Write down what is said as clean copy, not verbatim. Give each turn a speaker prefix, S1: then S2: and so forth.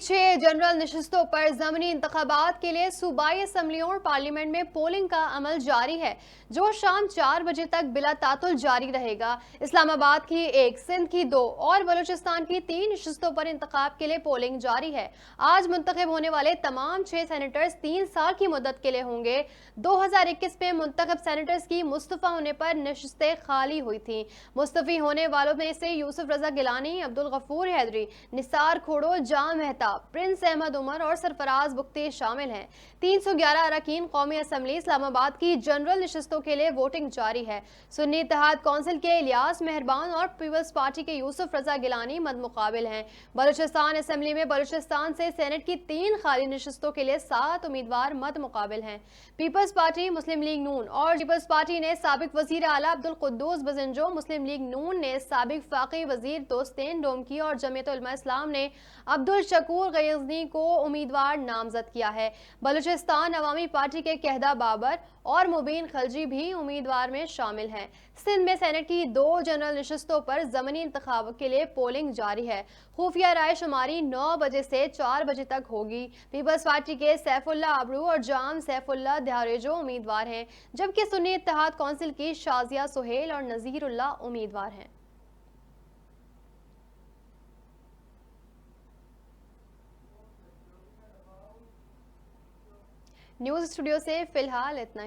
S1: 6 general नशिस्तों पर ज़मीनी इंतखाबात के लिए सूबाई असम्बलियों और पार्लियामेंट में पोलिंग का अमल जारी है, जो शाम 4 बजे तक बिला तातुल जारी रहेगा। इस्लामाबाद की 1, सिंध की 2 और बलूचिस्तान की 3 नशिस्तों पर इंतखाब के लिए पोलिंग जारी है। आज मुंतखब होने वाले तमाम 6 सेनेटर्स 3 साल की मुद्दत के लिए होंगे। 2021 में मुंतखब सेनेटर्स की मुस्तफ़ा होने पर नशिस्तें खाली हुई थी। मुस्तफ़ी होने वालों में से यूसुफ रजा गिलानी, अब्दुल गफूर हैदरी, निसार खोड़ो, जाम मेहता, प्रिंस अहमद उमर और सरफराज बुख्ती शामिल हैं। 311 अरकान कौमी असम्बली इस्लामाबाद की जनरल नशिस्तों के लिए वोटिंग जारी है। सुन्नी इत्तेहाद कौंसिल के इलियास मेहरबान और पीपल्स पार्टी के यूसुफ रजा गिलानी मद मुकाबिल हैं। बलूचिस्तान असम्बली में बलूचिस्तान से सेनेट की 3 खाली नशिस्तों के लिए 7 उम्मीदवार मद मुकाबिल हैं। पीपल्स पार्टी, मुस्लिम लीग नून और पीपल्स पार्टी ने साबिक वजीर आला अब्दुल कुद्दूस बजिंजो, मुस्लिम लीग नून ने साबिक फाकी वजीर दोस्तेन डोमकी और जमीयत उलमा इस्लाम ने अब्दुल शकूर गयज़नी को उम्मीदवार नामजद किया है। बलूचिस्तान अवामी पार्टी के कहदा बाबर और मुबीन खलजी भी उम्मीदवार में शामिल हैं। सिंध में सेनेट की 2 जनरल नशिस्तों पर ज़मीनी इंतखाब के लिए पोलिंग जारी है। खुफिया राय शुमारी 9 बजे से 4 बजे तक होगी। पीपल्स पार्टी के सैफुल्ला आबरू और जाम सैफुल्ला दियारेजो उम्मीदवार हैं, जबकि सुन्नी इत्तेहाद कौंसिल की शाजिया सुहेल और नज़ीरुल्लाह उम्मीदवार हैं। न्यूज़ स्टूडियो से फिलहाल इतना ही।